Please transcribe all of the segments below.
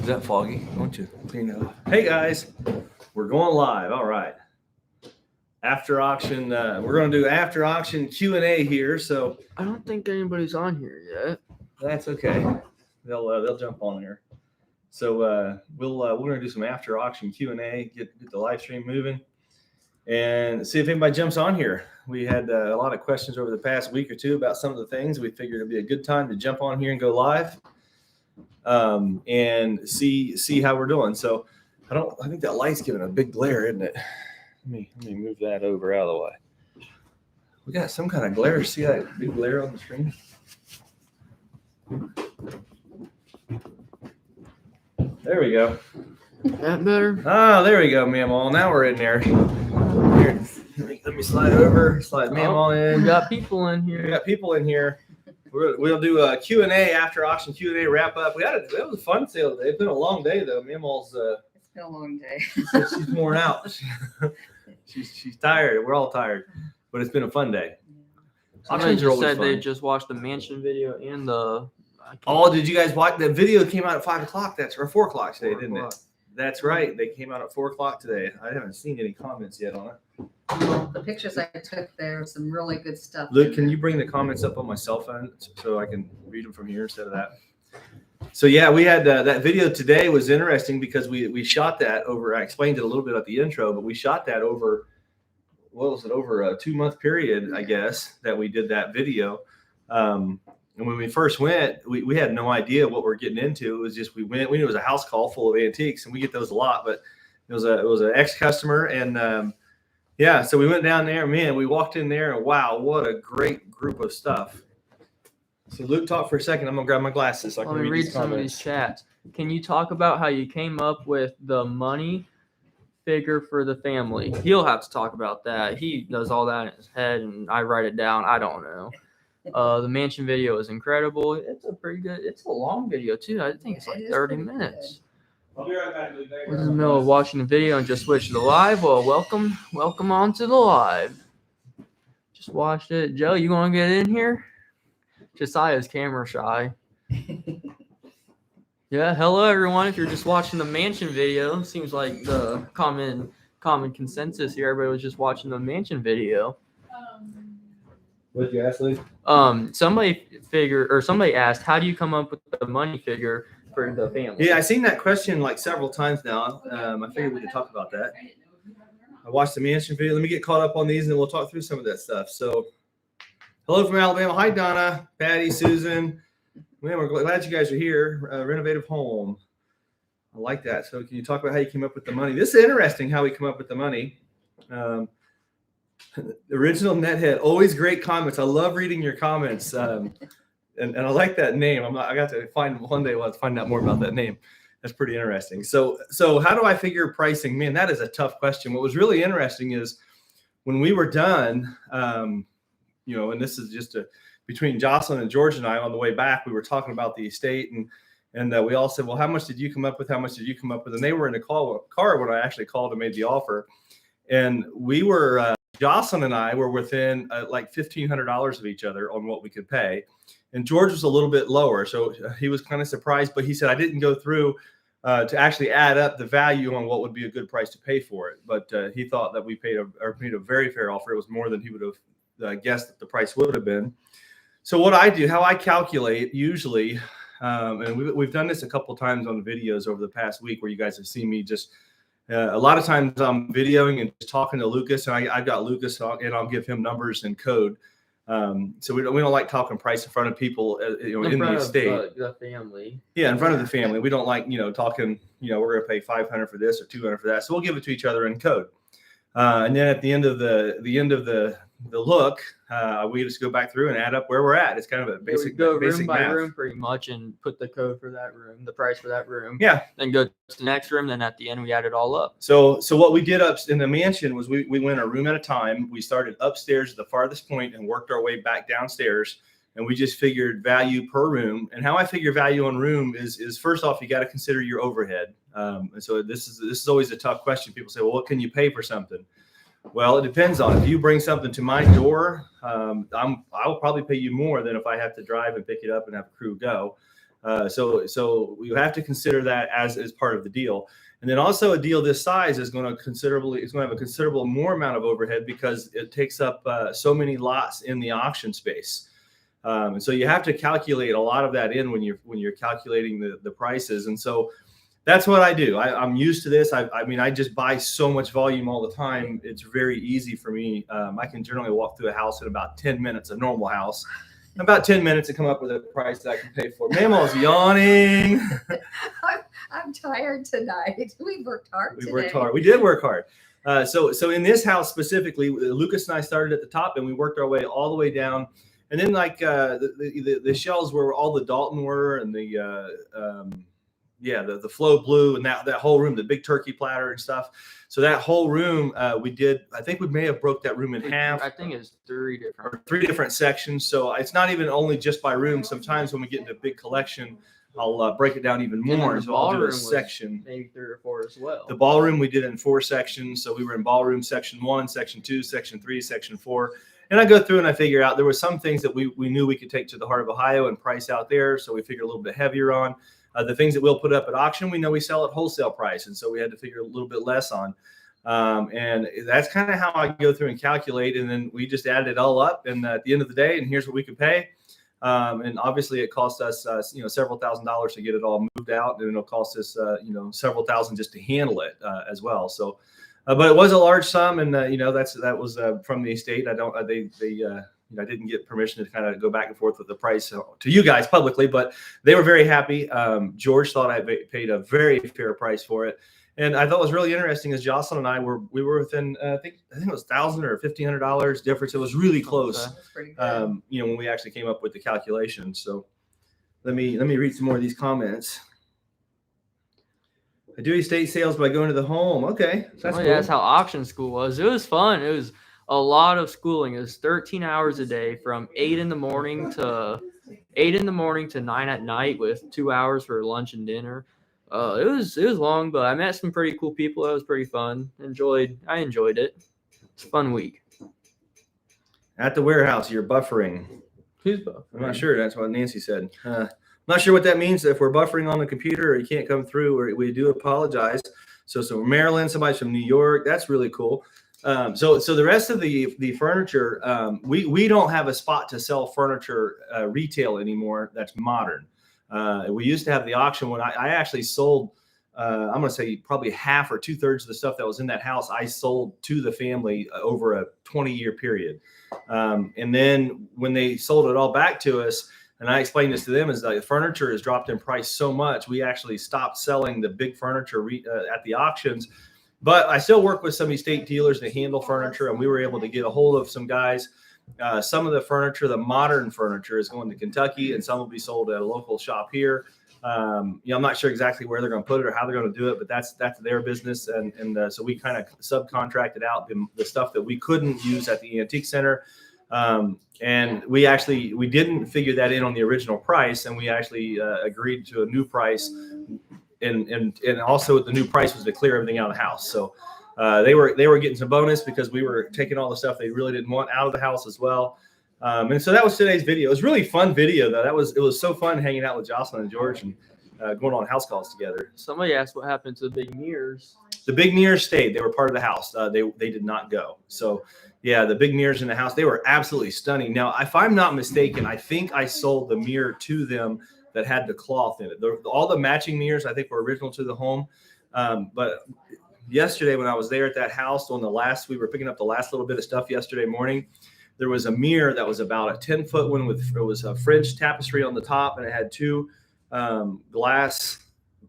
Is that foggy? Don't you? Hey guys, we're going live. All right. After auction, we're going to do after auction Q&A here. So I don't think anybody's on here yet. That's okay. They'll jump on there. So we're going to do some after auction Q&A, get the live stream moving, and see if anybody jumps on here. We had a lot of questions over the past week or two about some of the things. We figured it'd be a good time to jump on here and go live, and see how we're doing. So I think that light's giving a big glare, isn't it? Let me move that over out of the way. We got some kind of glare. See that big glare on the screen? There we go. That better? Ah, there we go, Mammal. Now we're in there. Here, let me slide over. Slide Mammal in. We got people in here. We got people in here. We'll do a Q&A after auction Q&A wrap up. It was a fun sale today. It's been a long day though. Mammal's it's been a long day. she's worn out. she's tired. We're all tired, but it's been a fun day. Somebody just said they just watched the mansion video and the. Oh, did you guys watch the video? Came out at 5 o'clock. Or 4 o'clock today, didn't it? That's right. They came out at 4 o'clock today. I haven't seen any comments yet on it. Well, the pictures I took there, some really good stuff. Luke, can you bring the comments up on my cell phone so I can read them from here instead of that? So yeah, we had that video today was interesting because we shot that over. I explained it a little bit at the intro, but we shot that over. What was it? Over a 2-month period, I guess, that we did that video. And when we first went, we had no idea what we're getting into. It was just we knew it was a house call full of antiques, and we get those a lot. But it was an ex-customer, and yeah, so we went down there. Man, we walked in there, and wow, what a great group of stuff. So Luke, talk for a second. I'm gonna grab my glasses so I can read some of these chats. Can you talk about how you came up with the money figure for the family? He'll have to talk about that. He does all that in his head, and I write it down. I don't know. The mansion video is incredible. It's a pretty good. It's a long video too. I think it's like 30 minutes. I'll be right back, Luke. We're in the middle of watching the video and just switched to the live. Well, welcome on to the live. Just watched it. Joe, you want to get in here? Josiah's camera shy. Yeah, hello everyone. If you're just watching the mansion video, seems like the common consensus here. Everybody was just watching the mansion video. What did you ask, Luke? Somebody asked, how do you come up with the money figure for the family? Yeah, I've seen that question like several times now. I figured we could talk about that. I watched the mansion video. Let me get caught up on these, and then we'll talk through some of that stuff. So, hello from Alabama. Hi, Donna, Patty, Susan. Man, we're glad you guys are here. Renovative home. I like that. So, can you talk about how you came up with the money? This is interesting how we come up with the money. Original Nethead, always great comments. I love reading your comments, and I like that name. I got to find one day. We'll have to find out more about that name. That's pretty interesting. So how do I figure pricing? Man, that is a tough question. What was really interesting is when we were done, and this is just between Jocelyn and George and I on the way back, we were talking about the estate, and we all said, well, how much did you come up with? How much did you come up with? And they were in the car when I actually called and made the offer, and we were. Jocelyn and I were within like $1,500 of each other on what we could pay. And George was a little bit lower. So he was kind of surprised, but he said, I didn't go through to actually add up the value on what would be a good price to pay for it. But he thought that we made a very fair offer. It was more than he would have guessed that the price would have been. So what I do, how I calculate usually, and we've done this a couple of times on the videos over the past week where you guys have seen me just a lot of times I'm videoing and just talking to Lucas, and I've got Lucas, and I'll give him numbers and code. So we don't like talking price in front of people, in the estate. The family. Yeah, in front of the family. We don't like talking. We're going to pay $500 for this or $200 for that. So we'll give it to each other in code. And then at the end of the look, we just go back through and add up where we're at. It's kind of a basic room by math. room pretty much, and put the code for that room, the price for that room. Yeah. Then go to the next room. Then at the end we add it all up. So what we did up in the mansion was we went a room at a time. We started upstairs at the farthest point and worked our way back downstairs. And we just figured value per room. And how I figure value on room is first off, you got to consider your overhead. And so this is always a tough question. People say, well, what can you pay for something? Well, it depends on if you bring something to my door, I will probably pay you more than if I have to drive and pick it up and have a crew go. So you have to consider that as part of the deal. And then also a deal this size is going to have a considerable more amount of overhead because it takes up so many lots in the auction space. And so you have to calculate a lot of that in when you're calculating the prices. And so that's what I do. I'm used to this. I mean, I just buy so much volume all the time. It's very easy for me. I can generally walk through a house in about 10 minutes, a normal house. About 10 minutes to come up with a price that I can pay for. Mammal's yawning. I'm tired tonight. We worked hard today. We worked hard. We did work hard. So in this house specifically, Lucas and I started at the top and we worked our way all the way down. And then like the shelves where all the Dalton were and the Flow Blue and that whole room, the big turkey platter and stuff. So that whole room we did, I think we may have broke that room in half. I think it's three different sections. So it's not even only just by room. Sometimes when we get into a big collection, I'll break it down even more. So I'll do a section. Maybe 3 or 4 as well. The ballroom we did in 4 sections. So we were in ballroom section 1, section 2, section 3, section 4. And I go through and I figure out there were some things that we knew we could take to the heart of Ohio and price out there. So we figure a little bit heavier on. The things that we'll put up at auction, we know we sell at wholesale price. And so we had to figure a little bit less on. And that's kind of how I go through and calculate. And then we just added it all up. And at the end of the day, and here's what we could pay. And obviously it cost us, several $1,000s to get it all moved out. And it'll cost us, several thousand just to handle it as well. So, but it was a large sum. And, that was from the estate. I didn't get permission to kind of go back and forth with the price to you guys publicly, but they were very happy. George thought I paid a very fair price for it. And I thought what was really interesting is Jocelyn and I were within, I think it was $1,000 or $1,500 difference. It was really close. That's pretty good. When we actually came up with the calculation. So let me read some more of these comments. I do estate sales by going to the home. Okay. That's cool. That's how auction school was. It was fun. It was a lot of schooling. It was 13 hours a day from 8 in the morning to 9 at night with 2 hours for lunch and dinner. It was long, but I met some pretty cool people. It was pretty fun. I enjoyed it. It's a fun week. At the warehouse, you're buffering. Who's buffering? I'm not sure. That's what Nancy said. I'm not sure what that means. If we're buffering on the computer or you can't come through, we do apologize. So Maryland, somebody's from New York. That's really cool. So the rest of the furniture, we don't have a spot to sell furniture retail anymore. That's modern. We used to have the auction when I actually sold, I'm going to say probably half or 2/3 of the stuff that was in that house. I sold to the family over a 20-year period. And then when they sold it all back to us, and I explained this to them, is that the furniture has dropped in price so much, we actually stopped selling the big furniture at the auctions. But I still work with some estate dealers that handle furniture, and we were able to get a hold of some guys. Some of the furniture, the modern furniture, is going to Kentucky, and some will be sold at a local shop here. I'm not sure exactly where they're going to put it or how they're going to do it, but that's their business. And so we kind of subcontracted out the stuff that we couldn't use at the antique center. And we didn't figure that in on the original price, and we actually agreed to a new price. And also the new price was to clear everything out of the house. So they were getting some bonus because we were taking all the stuff they really didn't want out of the house as well. And so that was today's video. It was really fun video though. It was so fun hanging out with Jocelyn and George and going on house calls together. Somebody asked what happened to the big mirrors. The big mirrors stayed. They were part of the house. They did not go. So yeah, the big mirrors in the house, they were absolutely stunning. Now, if I'm not mistaken, I think I sold the mirror to them that had the cloth in it. All the matching mirrors, I think, were original to the home. But yesterday when I was there at that house we were picking up the last little bit of stuff yesterday morning, there was a mirror that was about a 10-foot one it was a French tapestry on the top, and it had 2 glass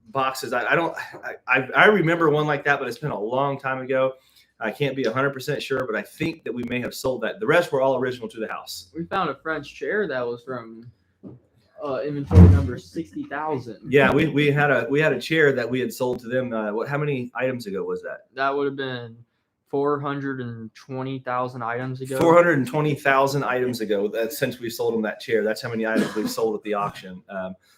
boxes. I remember one like that, but it's been a long time ago. I can't be 100% sure, but I think that we may have sold that. The rest were all original to the house. We found a French chair that was from inventory number 60,000. Yeah, we had a chair that we had sold to them. How many items ago was that? That would have been 420,000 items ago. 420,000 items ago. Since we sold them that chair, that's how many items we've sold at the auction.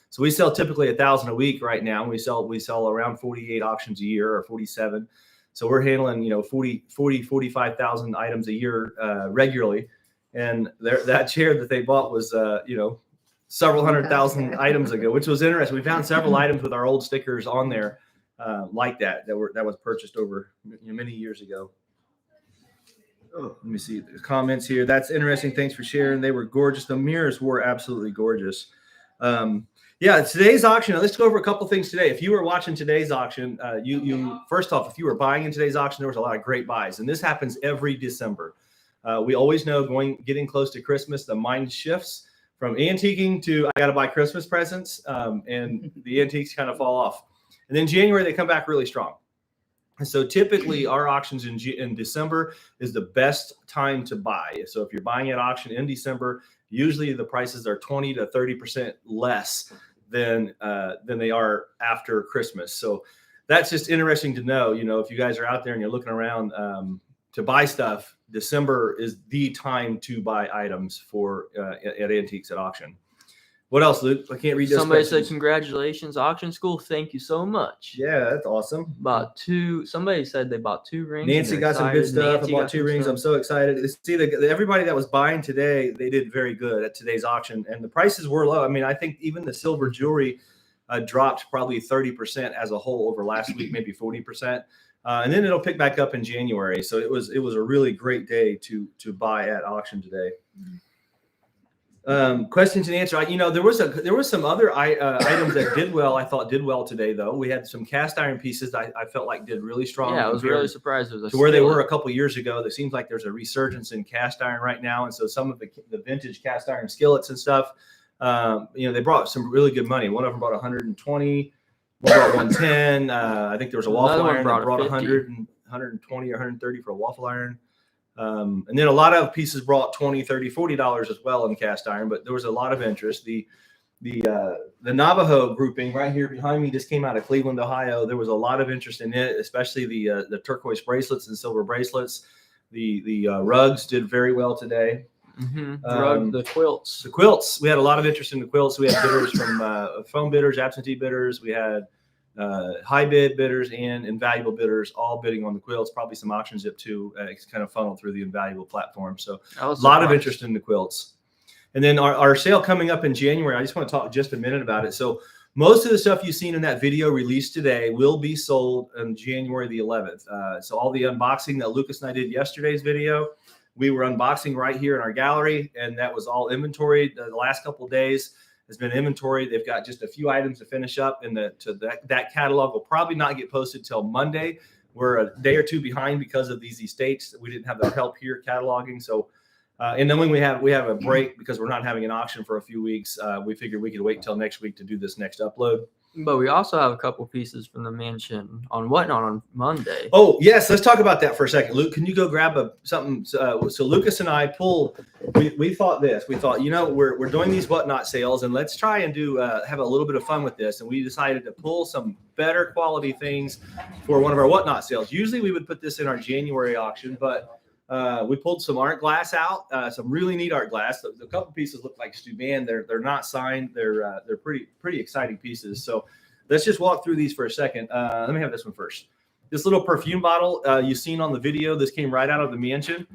So we sell typically 1,000 a week right now. We sell around 48 auctions a year or 47. So we're handling 45,000 items a year regularly. And that chair that they bought was several hundred thousand items ago, which was interesting. We found several items with our old stickers on there like that was purchased over many years ago. Oh, let me see the comments here. That's interesting. Thanks for sharing. They were gorgeous. The mirrors were absolutely gorgeous. Yeah, today's auction. Let's go over a couple things today. If you were watching today's auction, you first off, if you were buying in today's auction, there was a lot of great buys, and this happens every December. We always know getting close to Christmas, the mind shifts from antiquing to I got to buy Christmas presents, and the antiques kind of fall off. And then January they come back really strong. And so typically our auctions in December is the best time to buy. So if you're buying at auction in December, usually the prices are 20 to 30% less than they are after Christmas. So that's just interesting to know. You know, if you guys are out there and you're looking around to buy stuff, December is the time to buy items for at antiques at auction. What else, Luke? I can't read those Somebody questions. said, congratulations, auction school. Thank you so much. Yeah, that's awesome. Somebody said they bought 2 rings. Nancy got some good stuff. I bought 2 rings. I'm so excited. See, everybody that was buying today, they did very good at today's auction, and the prices were low. I mean, I think even the silver jewelry dropped probably 30% as a whole over last week, maybe 40%. And then it'll pick back up in January. So it was a really great day to buy at auction today. Questions and answers. You know, there was some other items that did well. I thought did well today, though. We had some cast iron pieces I felt like did really strong. Yeah, I was really surprised. To where they were a couple years ago. It seems like there's a resurgence in cast iron right now, and so some of the vintage cast iron skillets and stuff. You know, they brought some really good money. One of them brought 120. One brought 110. I think there was a waffle iron that brought 100 and 120 or 130 for a waffle iron. And then a lot of pieces brought $20, $30, $40 as well in cast iron, but there was a lot of interest. The Navajo grouping right here behind me just came out of Cleveland, Ohio. There was a lot of interest in it, especially the turquoise bracelets and silver bracelets. The rugs did very well today. The quilts. The quilts. We had a lot of interest in the quilts. We had bidders from phone bidders, absentee bidders. We had high bid bidders and invaluable bidders all bidding on the quilts. Probably some auction zip too. It's kind of funneled through the invaluable platform. So a lot of interest in the quilts. And then our sale coming up in January. I just want to talk just a minute about it. So most of the stuff you've seen in that video released today will be sold on January the 11th. So all the unboxing that Lucas and I did yesterday's video, we were unboxing right here in our gallery, and that was all inventory. The last couple of days has been inventory. They've got just a few items to finish up, and that catalog will probably not get posted till Monday. We're a day or two behind because of these estates. We didn't have the help here cataloging. So, and then when we have a break because we're not having an auction for a few weeks, we figured we could wait till next week to do this next upload. But we also have a couple pieces from the mansion on Whatnot on Monday. Oh, yes. Let's talk about that for a second. Luke, can you go grab something? So Lucas and I we thought this. We thought, you know, we're doing these Whatnot sales, and let's try and do have a little bit of fun with this. And we decided to pull some better quality things for one of our Whatnot sales. Usually we would put this in our January auction, but we pulled some art glass out, some really neat art glass. A couple pieces look like Steuben. They're not signed. They're pretty exciting pieces. So let's just walk through these for a second. Let me have this one first. This little perfume bottle you've seen on the video. This came right out of the mansion.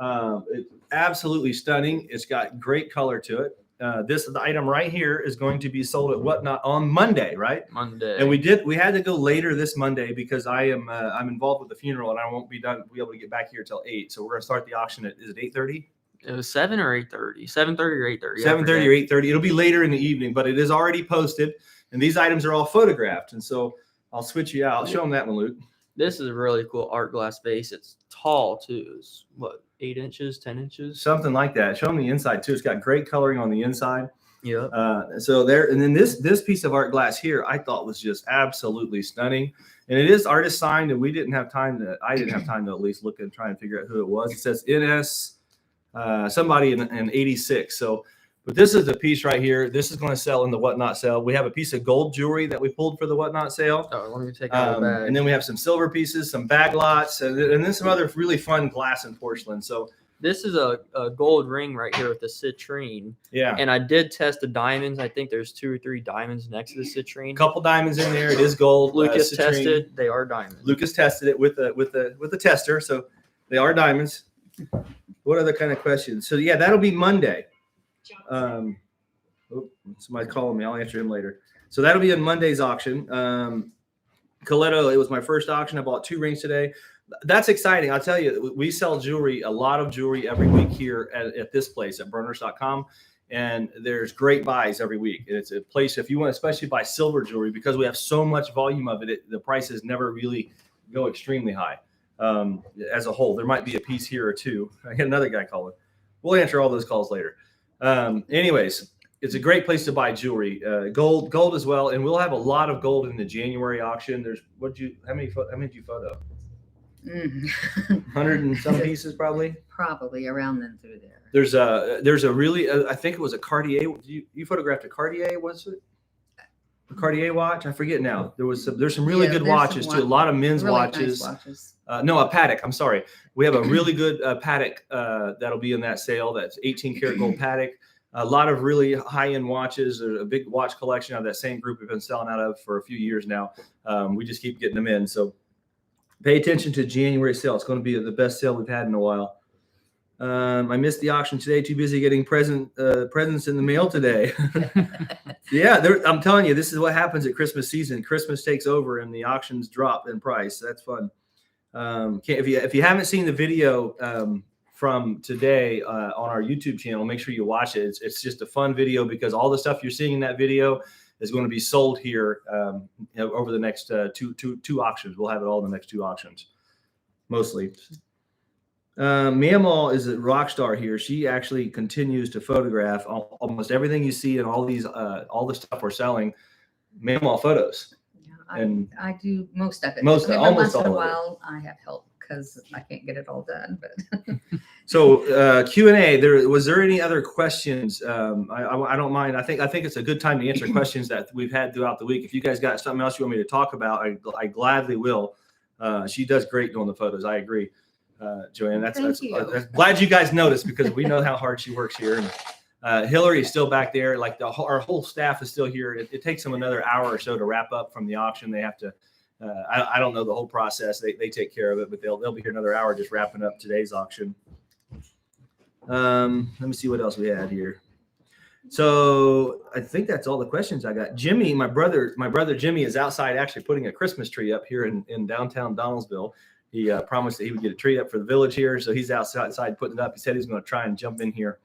It's absolutely stunning. It's got great color to it. The item right here is going to be sold at Whatnot on Monday, right? Monday. And we had to go later this Monday because I'm involved with the funeral and I won't be able to get back here till 8. So we're gonna start the auction is it 8:30? It was 7 or 8:30. 7:30 or 8:30. 7:30 or 8:30. It'll be later in the evening, but it is already posted, and these items are all photographed. And so I'll switch you out. Show them that one, Luke. This is a really cool art glass vase. It's tall too. It's 8 inches, 10 inches, something like that. Show them the inside too. It's got great coloring on the inside. Yeah. So there, and then this piece of art glass here, I thought was just absolutely stunning, and it is artist signed. And I didn't have time to at least look and try and figure out who it was. It says NS somebody in 86. So, but this is the piece right here. This is going to sell in the Whatnot sale. We have a piece of gold jewelry that we pulled for the Whatnot sale. Oh, let me take out the bag. And then we have some silver pieces, some bag lots, and then some other really fun glass and porcelain. So this is a gold ring right here with the citrine. Yeah. And I did test the diamonds. I think there's 2 or 3 diamonds next to the citrine. A couple diamonds in there. It is gold. Lucas tested. They are diamonds. Lucas tested it with the tester, so they are diamonds. What other kind of questions? So yeah, that'll be Monday. Oh, somebody's calling me. I'll answer him later. So that'll be in Monday's auction. Coletto, it was my first auction. I bought 2 rings today. That's exciting. I'll tell you, we sell jewelry, a lot of jewelry every week here at this place at burners.com. And there's great buys every week. It's a place, if you want, especially buy silver jewelry, because we have so much volume of it, the prices never really go extremely high as a whole. There might be a piece here or two. I got another guy calling. We'll answer all those calls later. Anyways, it's a great place to buy jewelry, gold as well. And we'll have a lot of gold in the January auction. There's, how many did you photo? 100 and some pieces probably. Probably around then through there. There's a really, I think it was a Cartier. You photographed a Cartier, was it? A Cartier watch? I forget now. There's some really good watches too. A lot of men's really watches. Nice watches. No, a Patek. I'm sorry. We have a really good Patek that'll be in that sale. That's 18 karat gold Patek. A lot of really high-end watches. There's a big watch collection out of that same group we've been selling out of for a few years now. We just keep getting them in. So pay attention to January sale. It's going to be the best sale we've had in a while. I missed the auction today. Too busy getting presents in the mail today. Yeah, I'm telling you, this is what happens at Christmas season. Christmas takes over and the auctions drop in price. That's fun. If you haven't seen the video from today on our YouTube channel, make sure you watch it. It's just a fun video because all the stuff you're seeing in that video is going to be sold here over the next two auctions. We'll have it all in the next 2 auctions, mostly. Mamal is a rock star here. She actually continues to photograph almost everything you see in all the stuff we're selling. Mamal photos. Yeah, And I do most of it. Most- Every almost once in all a of it. while, I have help because I can't get it all done. But So Q&A. Was there any other questions? I don't mind. I think it's a good time to answer questions that we've had throughout the week. If you guys got something else you want me to talk about, I gladly will. She does great doing the photos. I agree, Joanne. Thank you. That's glad you guys noticed because we know how hard she works here. And Hillary is still back there. Like our whole staff is still here. It takes them another hour or so to wrap up from the auction. They have to. I don't know the whole process. They take care of it, but they'll be here another hour just wrapping up today's auction. Let me see what else we had here. So I think that's all the questions I got. Jimmy, my brother Jimmy is outside actually putting a Christmas tree up here in downtown Donaldsville. He promised that he would get a tree up for the village here. So he's outside putting it up. He said he's going to try and jump in here,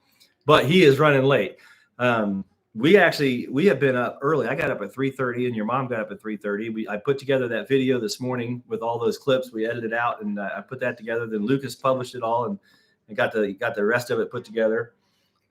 but he is running late. We have been up early. I got up at 3:30 and your mom got up at 3:30. I put together that video this morning with all those clips. We edited it out and I put that together. Then Lucas published it all and got the rest of it put together.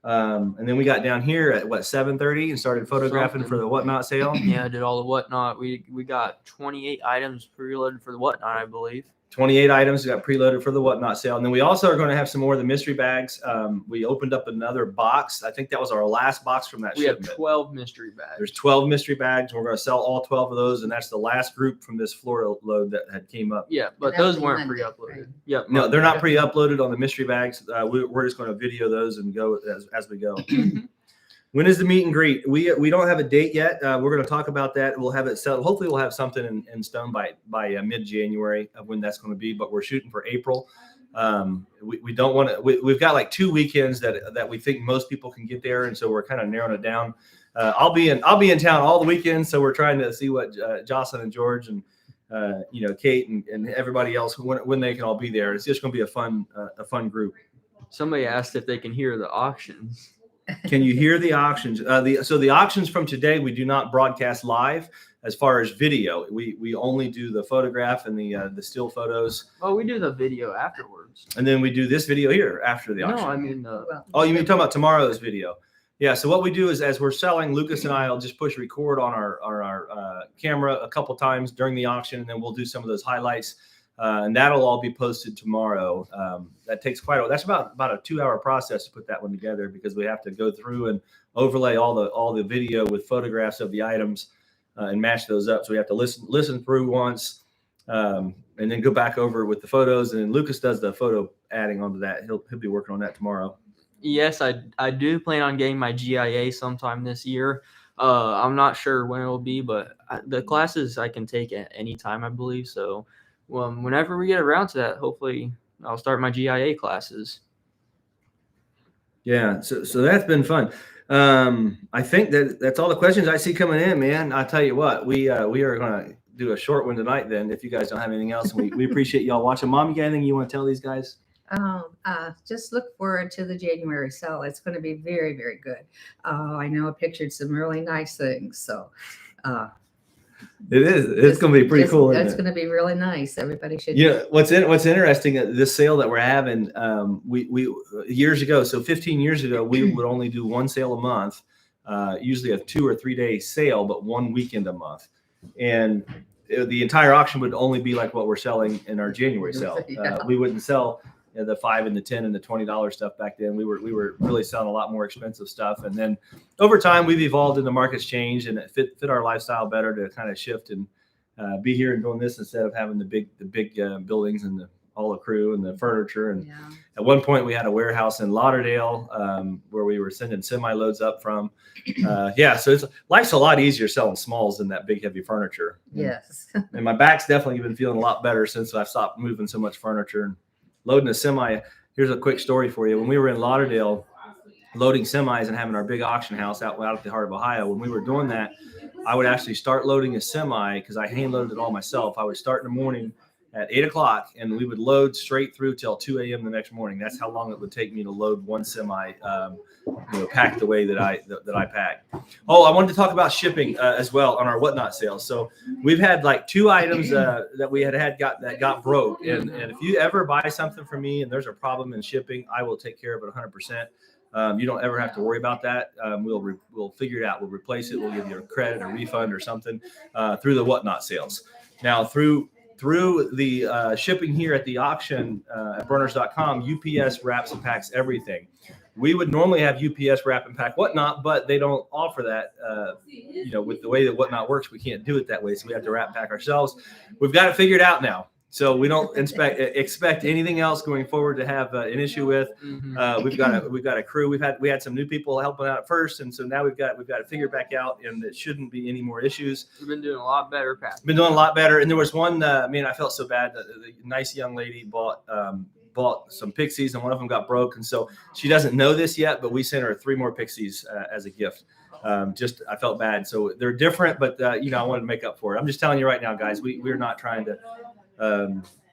And then we got down here at 7:30 and started photographing for the Whatnot sale. Yeah, I did all the Whatnot. We got 28 items preloaded for the Whatnot, I believe. 28 items got preloaded for the Whatnot sale. And then we also are going to have some more of the mystery bags. We opened up another box. I think that was our last box from that We shipment. have 12 mystery bags. There's 12 mystery bags. We're going to sell all 12 of those. And that's the last group from this Florida load that had came up. Yeah, but that'll those be weren't Monday, pre-uploaded. right? Yep. No, they're not Monday. pre-uploaded on the mystery bags. We're just going to video those and go as we go. When is the meet and greet? We don't have a date yet. We're going to talk about that. We'll have it set. Hopefully, we'll have something in stone by mid-January of when that's going to be. But we're shooting for April. We don't want to. We've got like 2 weekends that we think most people can get there, and so we're kind of narrowing it down. I'll be in town all the weekends, so we're trying to see what Jocelyn and George and Kate and everybody else when they can all be there. It's just going to be a fun group. Somebody asked if they can hear the auctions. Can you hear the auctions? So the auctions from today, we do not broadcast live as far as video. We only do the photograph and the still photos. Oh, we do the video afterwards. And then we do this video here after the No, auction. I mean, Well, Oh, you mean talking about tomorrow's video? Yeah. So what we do is as we're selling, Lucas and I will just push record on our camera a couple times during the auction, and then we'll do some of those highlights. And that'll all be posted tomorrow. That takes quite a while. That's about a 2-hour process to put that one together because we have to go through and overlay all the video with photographs of the items and match those up. So we have to listen through once and then go back over with the photos. And then Lucas does the photo adding onto that. He'll be working on that tomorrow. yes, I do plan on getting my GIA sometime this year. I'm not sure when it will be, but the classes I can take at any time, I believe. So whenever we get around to that, hopefully I'll start my GIA classes. Yeah, so that's been fun. I think that's all the questions I see coming in, man. I'll tell you what, we are going to do a short one tonight then, if you guys don't have anything else. We appreciate y'all watching. Mom, you got anything you want to tell these guys? Just look forward to the January sale. It's going to be very, very good. I know I pictured some really nice things. So It is. It's going to be pretty cool. It's going to be really nice. Everybody should. Yeah. What's interesting, this sale that we're having, we years ago, so 15 years ago, we would only do one sale a month, usually a 2 or 3 day sale, but one weekend a month. And the entire auction would only be like what we're selling in our January sale. Yeah. We wouldn't sell the $5 and the $10 and the $20 stuff back then. We were really selling a lot more expensive stuff. And then over time we've evolved and the market's changed, and it fit our lifestyle better to kind of shift and be here and doing this instead of having the big buildings and all the crew and the furniture. And at one point we had a warehouse in Lauderdale where we were sending semi loads up from. So life's a lot easier selling smalls than that big heavy furniture. Yes. And my back's definitely been feeling a lot better since I've stopped moving so much furniture and loading a semi. Here's a quick story for you. When we were in Lauderdale loading semis and having our big auction house out at the heart of Ohio, when we were doing that, I would actually start loading a semi because I hand loaded it all myself. I would start in the morning at 8 o'clock and we would load straight through till 2 a.m. the next morning. That's how long it would take me to load one semi, packed the way that I pack. Oh, I wanted to talk about shipping as well on our Whatnot sales. So we've had like 2 items that we had got broke. And if you ever buy something from me and there's a problem in shipping, I will take care of it 100%. You don't ever have to worry about that. We'll figure it out. We'll replace it. We'll give you a credit, a refund or something through the Whatnot sales. Now through the shipping here at the auction at burners.com, UPS wraps and packs everything. We would normally have UPS wrap and pack Whatnot, but they don't offer that. With the way that Whatnot works, we can't do it that way. So we have to wrap and pack ourselves. We've got it figured out now. So we don't expect anything else going forward to have an issue with. We've got a crew. We had some new people helping out at first, and so now we've got it figured back out, and it shouldn't be any more issues. We've been doing a lot better, Pat. Been doing a lot better. And there was one. I felt so bad. The nice young lady bought some Pixies, and one of them got broke, and so she doesn't know this yet. But we sent her 3 more Pixies as a gift. I felt bad. So they're different, but I wanted to make up for it. I'm just telling you right now, guys. We're not trying to.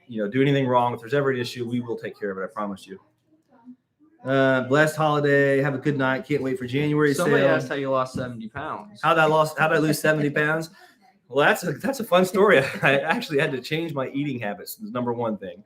Do anything wrong. If there's ever an issue, we will take care of it. I promise you. Blessed holiday. Have a good night. Can't wait for January Somebody sale. asked how you lost 70 pounds. How'd I lose 70 pounds? Well, that's a fun story. I actually had to change my eating habits. Number one thing.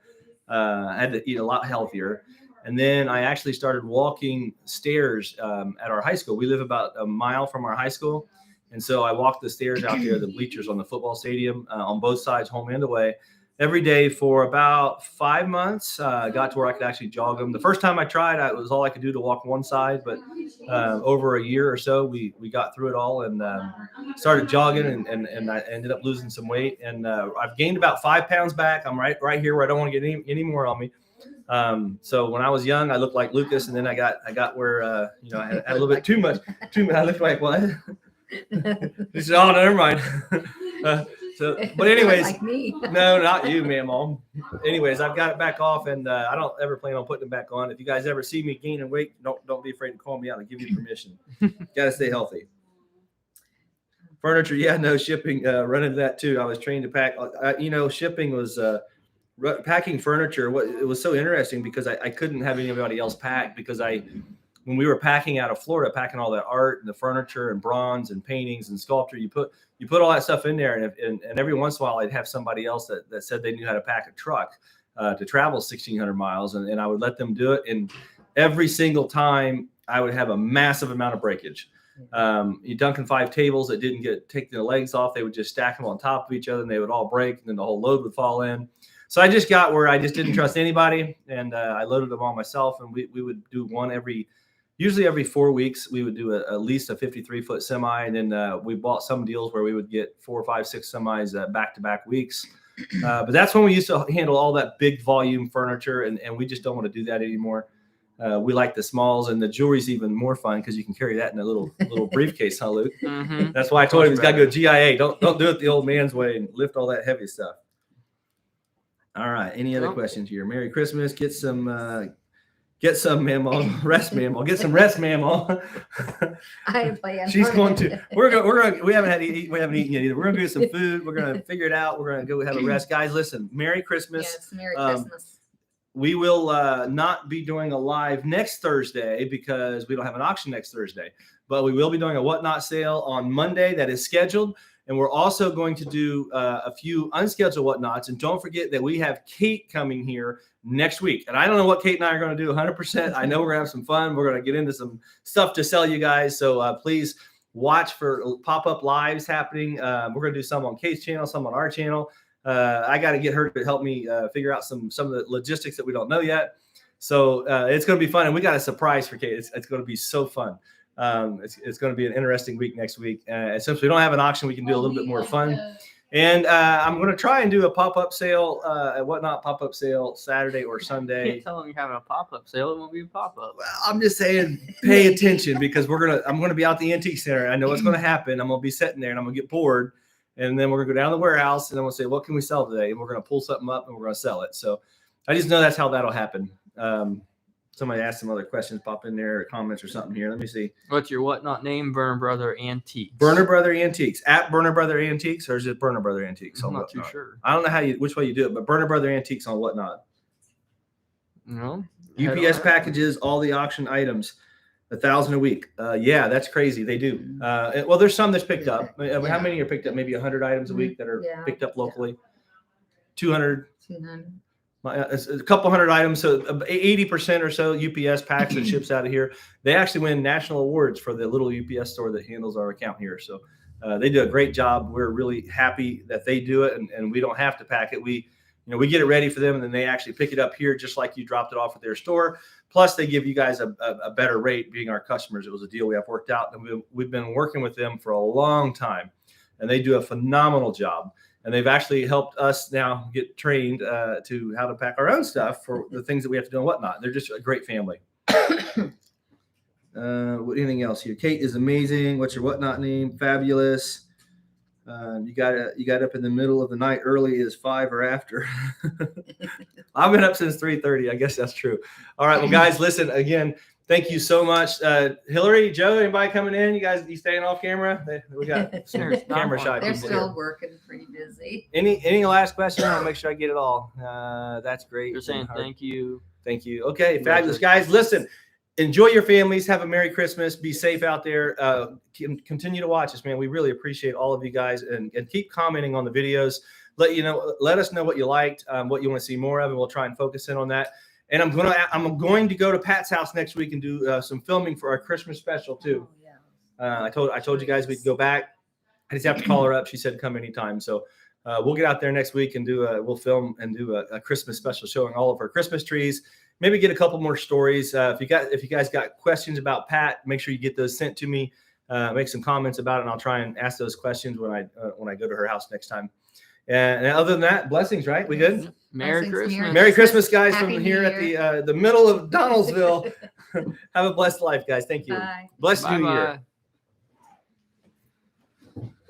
I had to eat a lot healthier. And then I actually started walking stairs at our high school. We live about a mile from our high school. And so I walked the stairs out there, the bleachers on the football stadium on both sides, home and away, every day for about 5 months. Got to where I could actually jog them. The first time I tried, it was all I could do to walk one side. But over a year or so, we got through it all and started jogging, and I ended up losing some weight. And I've gained about 5 pounds back. I'm right here where I don't want to get any more on me. So when I was young, I looked like Lucas, and then I got where I had a little bit too much. I looked like what? He said, "Oh, never mind." But anyways, like me. No, not you, Mom. Anyways, I've got it back off, and I don't ever plan on putting it back on. If you guys ever see me gaining weight, don't be afraid to call me out. I'll give you permission. Got to stay healthy. Furniture, shipping. Run into that too. I was trained to pack. Shipping was packing furniture. It was so interesting because I couldn't have anybody else pack because when we were packing out of Florida, packing all that art and the furniture and bronze and paintings and sculpture, you put all that stuff in there. And every once in a while I'd have somebody else that said they knew how to pack a truck to travel 1,600 miles. And I would let them do it. And every single time I would have a massive amount of breakage. You Duncan 5 tables that didn't take the legs off. They would just stack them on top of each other and they would all break. And then the whole load would fall in. So I just got where I just didn't trust anybody. And I loaded them all myself. And we would do one usually every 4 weeks, we would do at least a 53-foot semi. And then we bought some deals where we would get 4, 5, 6 semis back-to-back weeks. But that's when we used to handle all that big volume furniture. And we just don't want to do that anymore. We like the smalls, and the jewelry's even more fun because you can carry that in a little briefcase, huh, Luke? Mm-hmm. That's why I told him he's got to go GIA. Don't do it the old man's way and lift all that heavy stuff. All right. Any other questions here? Merry Christmas. Get Get some, Mammal. Rest, Mammal. Get some rest, Mammal. I plan. She's for going it. to. We're going. We haven't eaten yet either. We're going to do some food. We're going to figure it out. We're going to go have a rest, guys. Listen, Merry Christmas. Yes, Merry Um, Christmas. We will not be doing a live next Thursday because we don't have an auction next Thursday, but we will be doing a whatnot sale on Monday that is scheduled. And we're also going to do a few unscheduled whatnots. And don't forget that we have Kate coming here next week. And I don't know what Kate and I are going to do 100%. I know we're going to have some fun. We're going to get into some stuff to sell you guys. So please watch for pop-up lives happening. We're going to do some on Kate's channel, some on our channel. I got to get her to help me figure out some of the logistics that we don't know yet. So it's going to be fun. And we got a surprise for Kate. It's going to be so fun. It's going to be an interesting week next week. And since we don't have an auction, we can do a little bit more fun. And I'm going to try and do a pop-up sale, a whatnot pop-up sale Saturday or Sunday. Can't tell them you're having a pop-up sale. It won't be a pop-up. Well, I'm just saying, pay attention because I'm going to be out the antique center. I know what's going to happen. I'm going to be sitting there and I'm going to get bored. And then we're going to go down to the warehouse and then we'll say, what can we sell today? And we're going to pull something up and we're going to sell it. So I just know that's how that'll happen. Somebody asked some other questions, pop in there, or comments or something here. Let me see. What's your whatnot name? Burner Brother Antiques. Burner Brother Antiques at Burner Brother Antiques, or is it Burner Brother Antiques? I'm on not too Whatnot? sure. I don't know which way you do it, but Burner Brother Antiques on Whatnot. No. UPS packages, all the auction items, 1,000 a week. Yeah, that's crazy. They do. Well, there's some that's picked up. How many are picked up? Maybe 100 items a week that are Yeah. picked up locally. 200. 200. It's a couple hundred items, so 80% or so UPS packs that ships out of here. They actually win national awards for the little UPS store that handles our account here. So they do a great job. We're really happy that they do it, and we don't have to pack it. We get it ready for them, and then they actually pick it up here just like you dropped it off at their store. Plus, they give you guys a better rate being our customers. It was a deal we have worked out, and we've been working with them for a long time, and they do a phenomenal job. And they've actually helped us now get trained to how to pack our own stuff for the things that we have to do and whatnot. They're just a great family. Anything else here? Kate is amazing. What's your whatnot name? Fabulous. You got up in the middle of the night early. Is 5 or after? I've been up since 3:30. I guess that's true. All right. Well, guys, listen again. Thank you so much, Hillary, Joe. Anybody coming in? You staying off camera? We got some There's not camera one. shy They're people still here. working pretty busy. Any last question? I'll make sure I get it all. That's great. You're saying Hard. thank you. Thank you. Okay, fabulous, guys. Listen, enjoy your families. Have a Merry Christmas. Be safe out there. Continue to watch us, man. We really appreciate all of you guys, and keep commenting on the videos. Let us know what you liked, what you want to see more of, and we'll try and focus in on that. And I'm going to go to Pat's house next week and do some filming for our Christmas special too. Oh, yeah. I told you guys we'd go back. I just have to call her up. She said come anytime. So we'll get out there next week and we'll film and do a Christmas special showing all of our Christmas trees. Maybe get a couple more stories. If you guys got questions about Pat, make sure you get those sent to me. Make some comments about it, and I'll try and ask those questions when I go to her house next time. And other than that, blessings, right? We good? Merry Blessings, Christmas. Merry Christmas, guys, Happy from New here at Year. the middle of Donaldsville. Have a blessed life, guys. Thank you. Bye. Blessed New Year. Bye-bye.